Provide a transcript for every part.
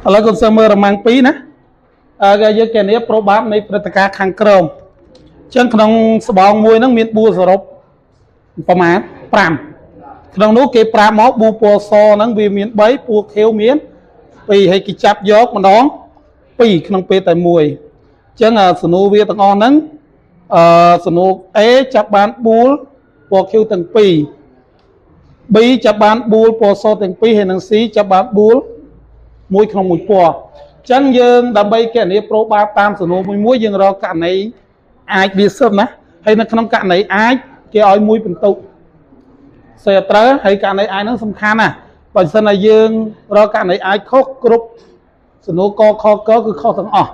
ឥឡូវកូនសិស្សមើលរមាំង2ណាយើងគេនេះប្រូបាបនៃព្រឹត្តិការណ៍ខាងក្រោមអញ្ចឹងក្នុងស្បោងមួយហ្នឹងមានបួរសរុបប្រមាណ5ក្នុងនោះគេប្រាប់មកបួរពណ៌សហ្នឹងវាមាន3ពណ៌ខៀវមាន2ហើយគេចាប់យកម្ដង2ក្នុងពេលតែមួយអញ្ចឹងសំណួរវាទាំងអស់ហ្នឹងសំណួរ A ចាប់បានបួរពណ៌ខៀវទាំង2 B ចាប់បានបួរពណ៌សទាំង2ហើយនឹង C ចាប់បានបួរមួយក្នុងមួយពណ៌អញ្ចឹងយើងដើម្បីកណនីប្រូបាបតាមសំណួរមួយយើងរកករណីអាចវាសឹមណាហើយនៅក្នុងករណីអាចគេឲ្យមួយបន្ទុកសេអត្រូវហើយករណីអាចហ្នឹងសំខាន់ណាបើមិនថាយើងរកករណីអាចខុសគ្រប់សំណួរកខកគឺខុសទាំងអស់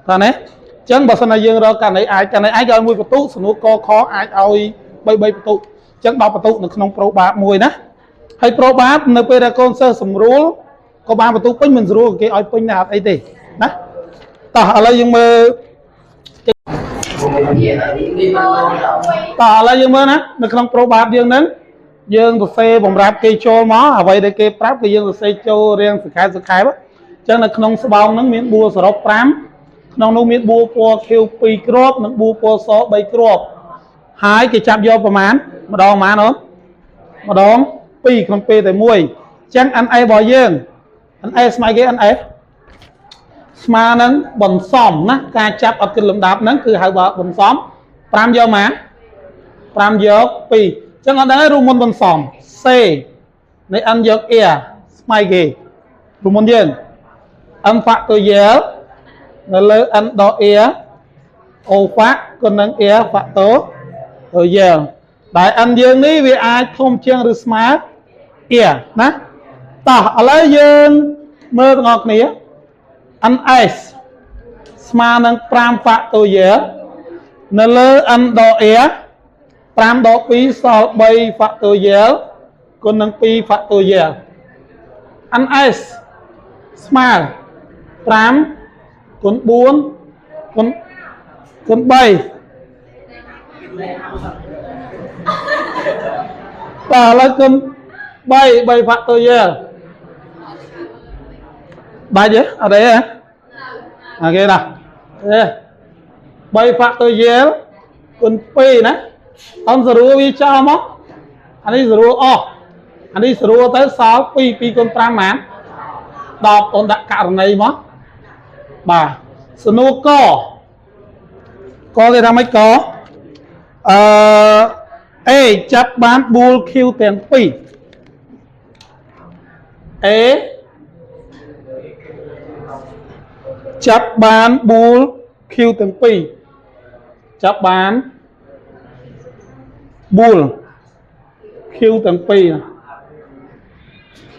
តើណាអញ្ចឹងបើមិនថាយើងរកករណីអាចគេឲ្យមួយបន្ទុកសំណួរកខអាចឲ្យ3បន្ទុកអញ្ចឹង10បន្ទុកនៅក្នុងប្រូបាបមួយណាហើយប្រូបាបនៅពេលដែលកូនសិស្សសម្រួលក៏បានបន្ទុកពេញមិនស្រួលគេឲ្យពេញណាអត់អីទេណាតោះឥឡូវយើងមើលយើងមើលណានៅក្នុងប្រូបាបយើងហ្នឹងយើងសរសេរបំរាប់គេចូលមកអ្វីដែលគេប្រាប់គឺយើងសរសេរចូលរៀងសង្ខេបអញ្ចឹងនៅក្នុងស្បោងហ្នឹងមានបួរសរុប5ក្នុងនោះមានបួរពណ៌ខៀវ2គ្រាប់និងបួរពណ៌ស3គ្រាប់ហើយគេចាប់យកប្រមាណម្ដងប៉ុន្មានអូនម្ដង2ក្នុងពេលតែមួយអញ្ចឹង NA របស់យើង NA ស្មើគេ NA ស្មើនឹងបន្សំណាការចាប់អត់គិតលំដាប់ហ្នឹងគឺហៅថាបន្សំ5យកមក5យក2អញ្ចឹងអត់ដឹងរួមមុនបន្សំ C នៃ N យក A ស្មើគេរួមមុនយើង N factorial នៅលើ N ដក A O fac គុណនឹង A factorial ដែល N យើងនេះវាអាចធំជាងឬស្មើ A ណាតោះឥឡូវយើងមើលទាំងអស់គ្នា NS ស្មើនឹង5 factorial នៅលើ N ដក A 5ដក2សល់3 factorial គុណនឹង2 factorial NS ស្មើ5គុណ4គុណ3បាទឥឡូវគុណ3 factorial បាយទេអត់ទេអូខេដល់3 factorial គុណ2ណាអនសរួរវាចោលមកអានេះសរួរអស់អានេះសរួរទៅសល់2គុណ5ហ្មង10អូនដាក់ករណីមកបាទសំណួរកគេថាម៉េចកA ចាប់បានបួល Q ទាំង2 A ចាប់បានបួល Q ទាំង2ចាប់បានបួល Q ទាំង2 Q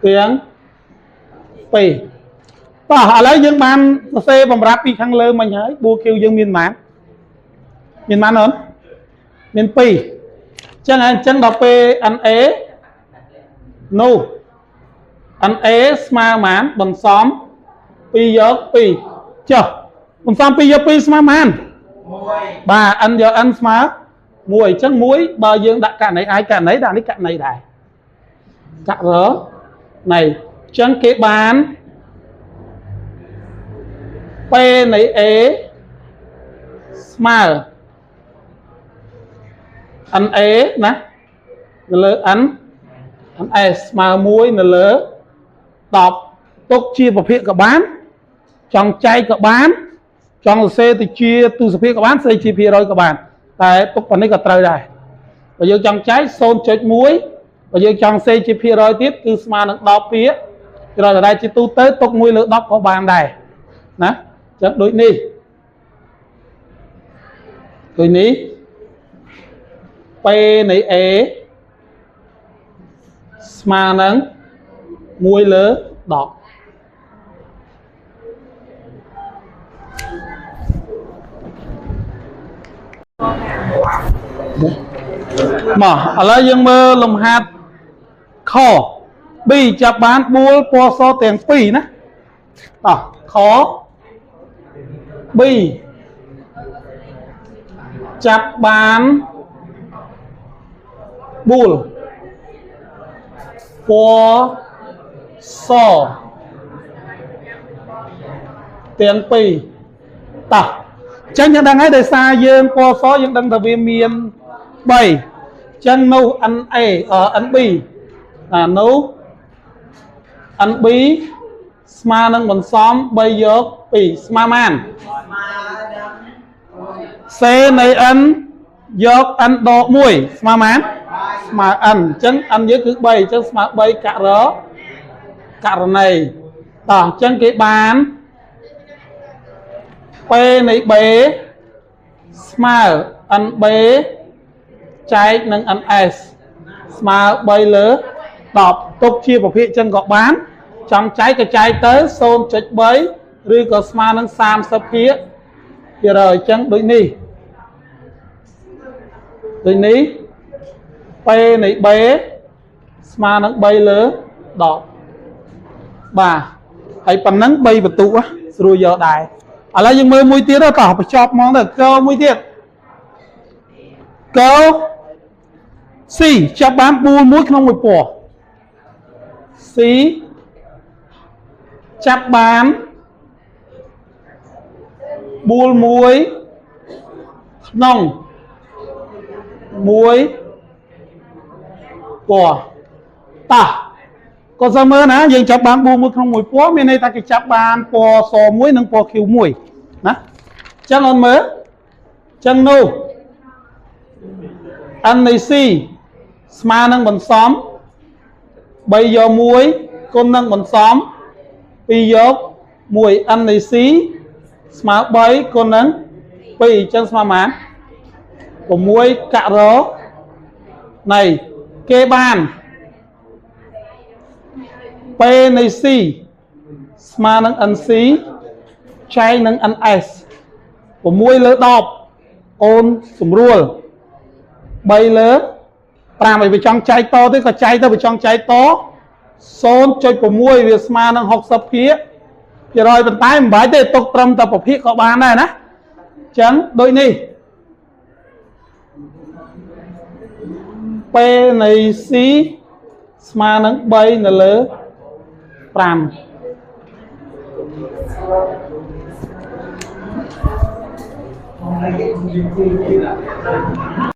ទាំង2តោះឥឡូវយើងបានសរសេរបំរាប់ពីខាងលើមិញហើយបួល Q យើងមានប៉ុន្មានអូនមាន2អញ្ចឹងដល់ពេល NA នោះ NA ស្មើប៉ុន្មានបន្សំ2យក2ចុះបន្សំ2យក2ស្មើប៉ុន្មាន1បាទ N យក N ស្មើ1អញ្ចឹង1បើយើងដាក់ករណីអាចករណីដាក់នេះករណីដែរករណីអញ្ចឹងគេបានP នៃ A ស្មើ NA ណានៅលើ N NS ស្មើ1នៅលើ10ទុកជាប្រភេទក៏បានចង់ចែកក៏បានចង់សរសេរទៅជាទូសភាក៏បានស្អីជាភាគរយក៏បានតែទុកប៉ុណ្នេះក៏ត្រូវដែរបើយើងចង់ចែក 0.1 បើយើងចង់សេជាភាគរយទៀតគឺស្មើនឹង10ភាគរយតែជាទូទៅទុក1លើ10ក៏បានដែរណាចឹងដូចនេះP នៃ A ស្មើនឹង1លើ10មកឥឡូវយើងមើលលំហាត់ខ B ចាប់បានបួលពណ៌សទាំង2ណាតោះខ B ចាប់បានបួល pò so tiền pi ta chân những đang ấy để xa dương pò so những đang tập viên miền bảy chân nâu ăn ở ăn bi nấu ăn bí sma nâng mình xóm bây giờ pi sma man xe này ăn dọc ăn đọ mùi sma man mà ăn chân ăn với cứ bay chân mà bay cả đó cả này tỏ chân cái bán p này bé smile ăn bé trái nâng ăn s smile bay lớn đọc tục chia vào phía chân gọt bán trong trái cái trái tới xôn chích bấy rồi có smile nâng sam sắp phía giờ rồi chân đối ní p này bé sma nắng bay lớn đỏ bà hãy phần nắng bay vật tụ á rồi giờ đài ở lại nhưng mơ mũi tiết đó tỏ phải chọc món được câu mũi tiết câu xì chọc bán bu mũi không một bỏ xí chắp bán bu muối nông muối của ta có sao mơ ná dừng chắp bán bu mũi không mũi quá bên đây ta cái chắp bán po sò muối nâng po khiu muối ná chân on mớ chân nô ăn này si sma nâng bằng xóm bây giờ muối con nâng bằng xóm bây giờ muối ăn này si sma bấy con nâng bây chân sma mán của muối cạ ró này kê bàn p này si sma nâng ăn si chay nâng ăn s của muối lỡ đọp ôn sủng ruột bay lỡ pra mày bị trong chay to tức là chay tao bị trong chay to xôn chơi của muối vì sma nâng học sập phía thì rồi bên tay mình bái để tục trầm tập của phía có bàn này nè chấn đôi ni p này si sma nâng bay là lỡ pram